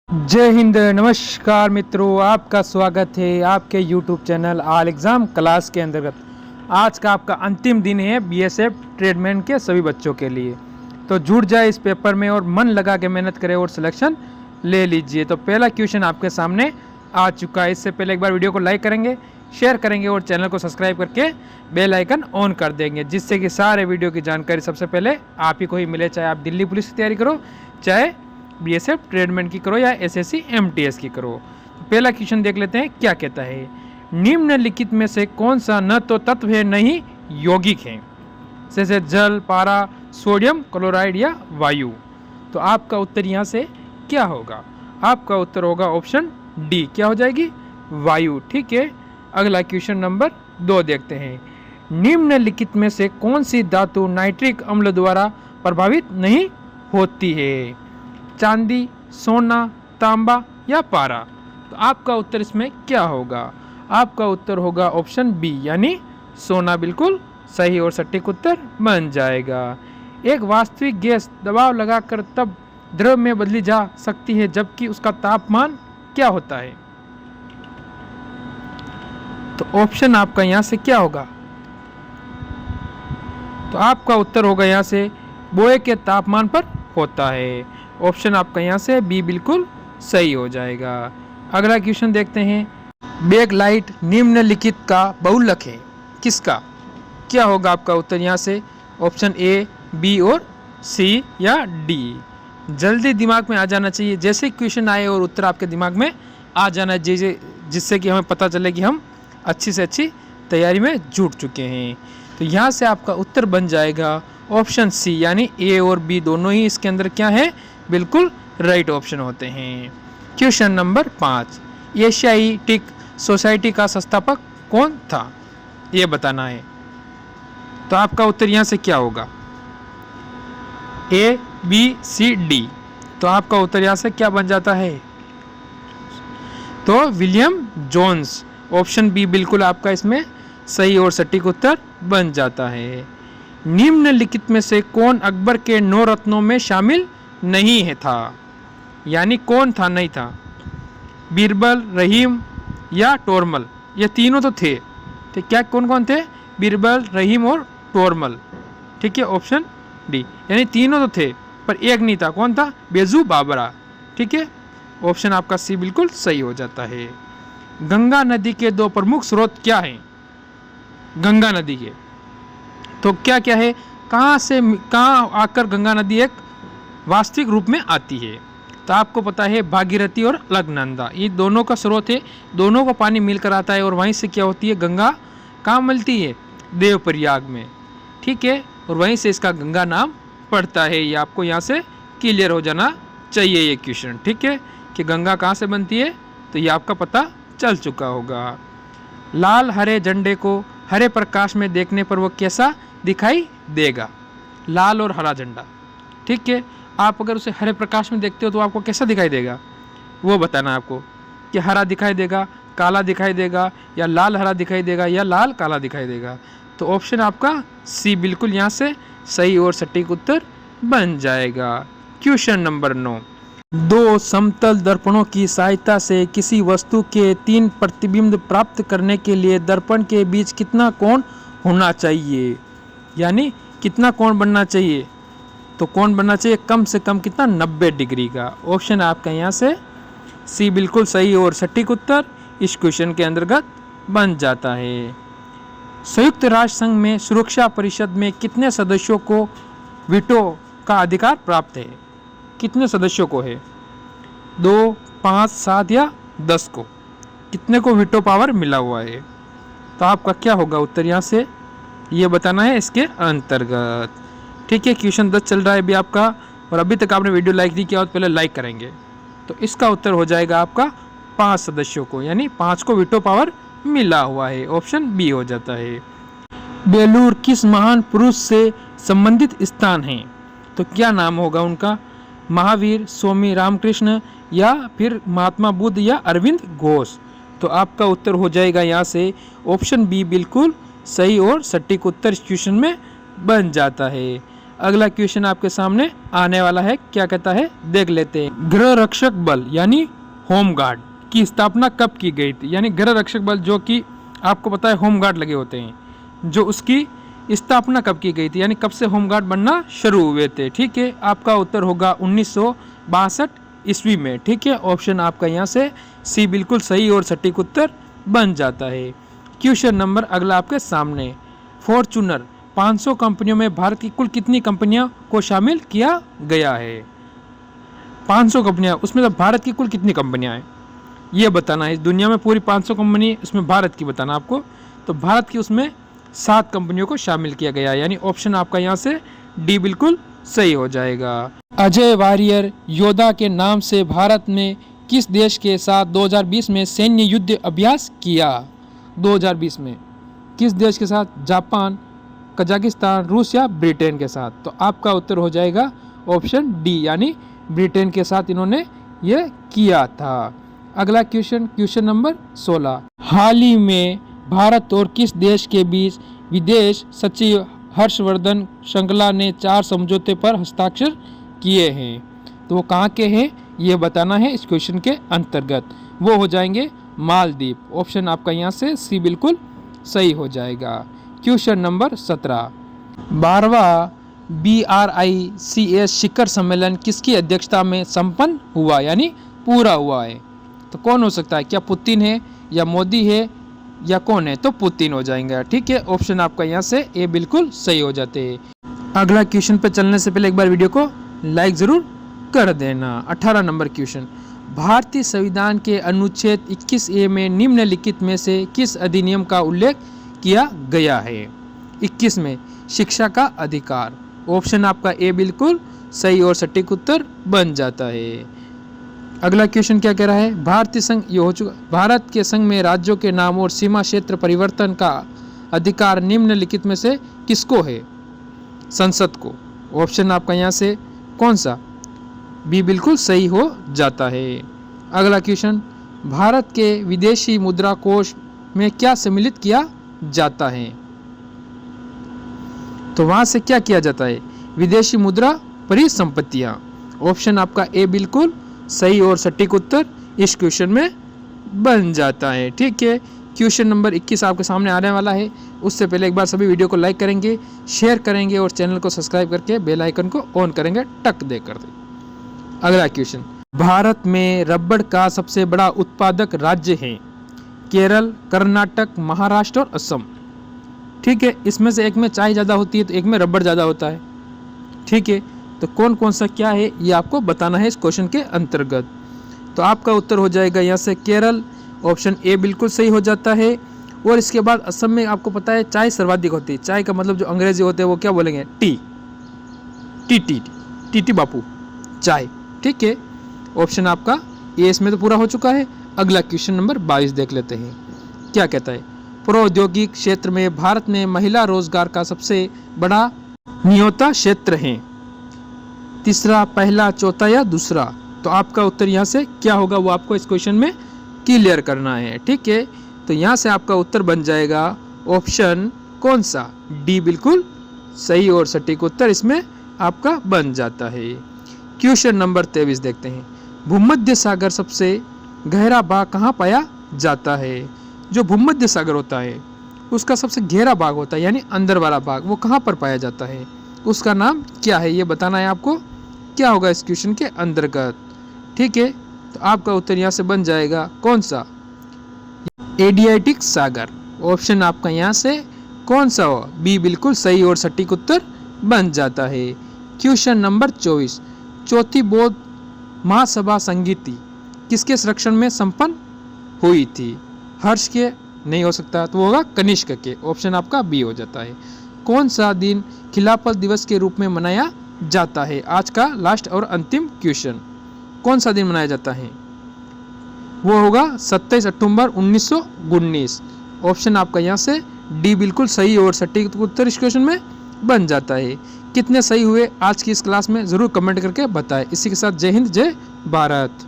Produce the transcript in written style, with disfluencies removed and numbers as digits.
जय हिंद। नमस्कार मित्रों, आपका स्वागत है आपके YouTube channel all exam class के अंतर्गत। आज का आपका अंतिम दिन है बीएसएफ ट्रेडमैन के सभी बच्चों के लिए। तो जुड़ जाए इस पेपर में और मन लगा के मेहनत करें और सिलेक्शन ले लीजिए। तो पहला क्वेश्चन आपके सामने आ चुका है। इससे पहले एक बार वीडियो को लाइक करेंगे, शेयर करेंगे और चैनल को सब्सक्राइब करके बेल आइकन ऑन कर देंगे, जिससे कि सारे वीडियो की जानकारी सबसे पहले आप ही को ही मिले। चाहे आप दिल्ली पुलिस की तैयारी करो, चाहे बीएसएफ ट्रेडमैन की करो या एसएससी एमटीएस की करो। तो पहला क्वेश्चन देख लेते हैं, क्या कहता है। निम्नलिखित में से कौन सा न तो तत्व है न ही यौगिक है, जैसे जल, पारा, सोडियम क्लोराइड या वायु। तो आपका उत्तर यहाँ से क्या होगा? आपका उत्तर होगा ऑप्शन डी, क्या हो जाएगी? वायु। ठीक है, अगला क्वेश्चन नंबर 2 देखते हैं। निम्नलिखित में से कौन सी धातु नाइट्रिक अम्ल द्वारा प्रभावित नहीं होती है? चांदी, सोना, तांबा या पारा। तो आपका उत्तर इसमें क्या होगा? आपका उत्तर होगा ऑप्शन बी, यानी सोना। बिल्कुल सही और सटीक उत्तर बन जाएगा। एक वास्तविक गैस दबाव लगाकर तब द्रव में बदली जा सकती है जबकि उसका तापमान क्या होता है? तो ऑप्शन आपका यहाँ से क्या होगा? तो आपका उत्तर होगा यहाँ से बोए के तापमान पर होता है। ऑप्शन आपका यहाँ से बी बिल्कुल सही हो जाएगा। अगला क्वेश्चन देखते हैं। बैकलाइट निम्नलिखित का बहुलक है, किसका? क्या होगा आपका उत्तर यहाँ से? ऑप्शन ए, बी और सी या डी। जल्दी दिमाग में आ जाना चाहिए, जैसे क्वेश्चन आए और उत्तर आपके दिमाग में आ जाना चाहिए, जिससे कि हमें पता चले कि हम अच्छी से अच्छी तैयारी में जुट चुके हैं। तो यहाँ से आपका उत्तर बन जाएगा ऑप्शन सी, यानी ए और बी दोनों ही इसके अंदर क्या है? बिल्कुल राइट ऑप्शन होते हैं। Question number 5। एशियाटिक सोसाइटी का संस्थापक कौन था? ये बताना है। तो आपका उत्तर यहाँ से क्या होगा? ए, बी, सी, डी। तो आपका उत्तर यहाँ से क्या बन जाता है? तो विलियम जोन्स। ऑप्शन बी बिल्कुल आपका इसमें सही और सटीक उत्तर बन जाता है। निम्नलिखित में से कौन अकबर के 9 रत्नों में शामिल नहीं है था? यानी कौन था, नहीं था? बीरबल, रहीम या टोरमल। ये तीनों तो थे। तो क्या कौन कौन थे? बीरबल, रहीम और टोरमल। ठीक है, ऑप्शन डी, यानी तीनों तो थे पर एक नहीं था। कौन था? बेजू बाबरा। ठीक है, ऑप्शन आपका सी बिल्कुल सही हो जाता है। गंगा नदी के 2 प्रमुख स्रोत क्या हैं? गंगा नदी के तो क्या क्या है? कहाँ आकर गंगा नदी एक वास्तविक रूप में आती है? तो आपको पता है भागीरथी और अलकनंदा, ये दोनों का स्रोत है। दोनों का पानी मिलकर आता है और वहीं से क्या होती है? गंगा कहाँ मिलती है? देवप्रयाग में। ठीक है, और वहीं से इसका गंगा नाम पड़ता है। ये आपको यहाँ से क्लियर हो जाना चाहिए ये क्वेश्चन। ठीक है, कि गंगा कहाँ से बनती है, तो ये आपका पता चल चुका होगा। लाल हरे झंडे को हरे प्रकाश में देखने पर वो कैसा दिखाई देगा? लाल और हरा झंडा। ठीक है, आप अगर उसे हरे प्रकाश में देखते हो तो आपको कैसा दिखाई देगा, वो बताना आपको, कि हरा दिखाई देगा, काला दिखाई देगा, या लाल हरा दिखाई देगा, या लाल काला दिखाई देगा। तो ऑप्शन आपका सी बिल्कुल यहाँ से सही और सटीक उत्तर बन जाएगा। Question number 9। 2 समतल दर्पणों की सहायता से किसी वस्तु के 3 प्रतिबिंब प्राप्त करने के लिए दर्पण के बीच कितना कोण होना चाहिए? यानी कितना कोण बनना चाहिए? तो कोण बनना चाहिए कम से कम कितना? 90 डिग्री का। ऑप्शन आपका यहाँ से सी बिल्कुल सही और सटीक उत्तर इस क्वेश्चन के अंतर्गत बन जाता है। संयुक्त राष्ट्र संघ में सुरक्षा परिषद में कितने सदस्यों को वीटो का अधिकार प्राप्त है? कितने सदस्यों को है? 2, 5, 7 या 10 को? कितने को वीटो पावर मिला हुआ है? तो आपका क्या होगा उत्तर यहाँ से? ये बताना है इसके अंतर्गत। ठीक है, क्वेश्चन 10 चल रहा है अभी आपका, और अभी तक आपने वीडियो लाइक नहीं किया हो तो पहले लाइक करेंगे। तो इसका उत्तर हो जाएगा आपका 5 सदस्यों को, यानी 5 को वीटो पावर मिला हुआ है। ऑप्शन बी हो जाता है। बेलूर किस महान पुरुष से संबंधित स्थान है? तो क्या नाम होगा उनका? महावीर, स्वामी रामकृष्ण, या फिर महात्मा बुद्ध, या अरविंद घोष। तो आपका उत्तर हो जाएगा यहाँ से ऑप्शन बी बिल्कुल सही और सटीक उत्तर इस क्वेश्चन में बन जाता है। अगला क्वेश्चन आपके सामने आने वाला है, क्या कहता है देख लेते हैं। गृह रक्षक बल यानी होम गार्ड की स्थापना कब की गई थी? यानी गृह रक्षक बल जो कि आपको पता है होम गार्ड लगे होते हैं, जो उसकी स्थापना कब की गई थी, यानी कब से होम गार्ड बनना शुरू हुए थे। ठीक है, आपका उत्तर होगा 1962 ईस्वी में। ठीक है, ऑप्शन आपका यहाँ से सी बिल्कुल सही और सटीक उत्तर बन जाता है। क्वेश्चन नंबर अगला आपके सामने, फॉर्च्यूनर 500 कंपनियों में भारत की कुल कितनी कंपनियों को शामिल किया गया है? 500 कंपनियां, उसमें तो भारत की कुल कितनी कंपनियां हैं ये बताना है। इस दुनिया में पूरी 500 कंपनी, उसमें भारत की बताना आपको। तो भारत की उसमें 7 कंपनियों को शामिल किया गया है, यानी ऑप्शन आपका यहाँ से डी बिल्कुल सही हो जाएगा। अजय वारियर योद्धा के नाम से भारत ने किस देश के साथ 2020 में सैन्य युद्ध अभ्यास किया? 2020 में किस देश के साथ? जापान, कजाकिस्तान, रूस या ब्रिटेन के साथ? तो आपका उत्तर हो जाएगा ऑप्शन डी, यानी ब्रिटेन के साथ इन्होंने ये किया था। अगला क्वेश्चन, क्वेश्चन नंबर 16, हाल ही में भारत और किस देश के बीच विदेश सचिव हर्षवर्धन श्रृंगला ने 4 समझौते पर हस्ताक्षर किए हैं? तो वो कहाँ के हैं ये बताना है इस क्वेश्चन के अंतर्गत। वो हो जाएंगे मालदीव। ऑप्शन आपका यहाँ से सी बिल्कुल सही हो जाएगा। क्वेश्चन नंबर 17, 12वां BRICS शिखर सम्मेलन किसकी अध्यक्षता में संपन्न हुआ, यानी पूरा हुआ है? तो कौन हो सकता है? क्या पुतिन है या मोदी है या कौन है? तो पुतिन हो जाएंगे। ठीक है, ऑप्शन आपका यहाँ से ए बिल्कुल सही हो जाते हैं। अगला क्वेश्चन पे चलने से पहले एक बार वीडियो को लाइक जरूर कर देना। 18 नंबर क्वेश्चन, भारतीय संविधान के अनुच्छेद 21A में निम्नलिखित में से किस अधिनियम का उल्लेख किया गया है? 21 में शिक्षा का अधिकार। ऑप्शन आपका ए बिल्कुल सही और सटीक उत्तर बन जाता है। अगला क्वेश्चन क्या कह रहा है? भारतीय संघ, ये हो चुका। भारत के संघ में राज्यों के नाम और सीमा क्षेत्र परिवर्तन का अधिकार निम्नलिखित में से किसको है? संसद को। ऑप्शन आपका यहाँ से कौन सा? बी बिल्कुल सही हो जाता है। अगला क्वेश्चन, भारत के विदेशी मुद्रा कोष में क्या सम्मिलित किया जाता है? तो वहां से क्या किया जाता है? विदेशी मुद्रा परिसंपत्तियां। ऑप्शन आपका ए बिल्कुल सही और सटीक उत्तर इस क्वेश्चन में बन जाता है। ठीक है, क्वेश्चन नंबर 21 आपके सामने आने वाला है। उससे पहले एक बार सभी वीडियो को लाइक करेंगे, शेयर करेंगे और चैनल को सब्सक्राइब करके बेल आइकन को ऑन करेंगे, टक दे कर दे। अगला क्वेश्चन, भारत में रबड़ का सबसे बड़ा उत्पादक राज्य है? केरल, कर्नाटक, महाराष्ट्र और असम। ठीक है, इसमें से एक में चाय ज़्यादा होती है तो एक में रबड़ ज़्यादा होता है। ठीक है, तो कौन कौन सा क्या है ये आपको बताना है इस क्वेश्चन के अंतर्गत। तो आपका उत्तर हो जाएगा यहाँ से केरल। ऑप्शन ए बिल्कुल सही हो जाता है। और इसके बाद असम में आपको पता है चाय सर्वाधिक होती है। चाय का मतलब जो अंग्रेजी होते हैं वो क्या बोलेंगे? Tea tea tea tea tea Bapu चाय। ठीक है, ऑप्शन आपका ए इसमें तो पूरा हो चुका है। अगला क्वेश्चन नंबर 22 देख लेते हैं, क्या कहता है? प्रौद्योगिक क्षेत्र में भारत में महिला रोजगार का सबसे बड़ा नियोता क्षेत्र है? तीसरा, पहला, चौथा या दूसरा? तो आपका उत्तर यहाँ से क्या होगा वो आपको इस क्वेश्चन में क्लियर करना है। ठीक है, तो यहाँ से आपका उत्तर बन जाएगा ऑप्शन कौन सा? डी बिल्कुल सही और सटीक उत्तर इसमें आपका बन जाता है। क्वेश्चन नंबर 23 देखते हैं, भूमध्य सागर सबसे गहरा भाग कहाँ पाया जाता है? जो भूमध्य सागर होता है उसका सबसे गहरा भाग होता है, यानी अंदर वाला भाग, वो कहाँ पर पाया जाता है? उसका नाम क्या है ये बताना है आपको। क्या होगा इस क्वेश्चन के अंतर्गत? ठीक है, तो आपका उत्तर यहाँ से बन जाएगा कौन सा? एडियाटिक सागर। ऑप्शन आपका यहाँ से कौन सा हो? बी बिल्कुल सही और सटीक उत्तर बन जाता है। क्वेश्चन नंबर 24, चौथी बौद्ध महासभा संगीति किसके संरक्षण में संपन्न हुई थी? हर्ष के नहीं हो सकता तो वो होगा कनिष्क के। ऑप्शन आपका बी हो जाता है। कौन सा दिन खिलाफत दिवस के रूप में मनाया जाता है? आज का लास्ट और अंतिम क्वेश्चन, कौन सा दिन मनाया जाता है? वो होगा 27 अक्टूबर 1919। ऑप्शन आपका यहाँ से डी बिल्कुल सही और सटीक उत्तर इस क्वेश्चन में बन जाता है। कितने सही हुए आज की इस क्लास में ज़रूर कमेंट करके बताएं। इसी के साथ जय हिंद, जय भारत।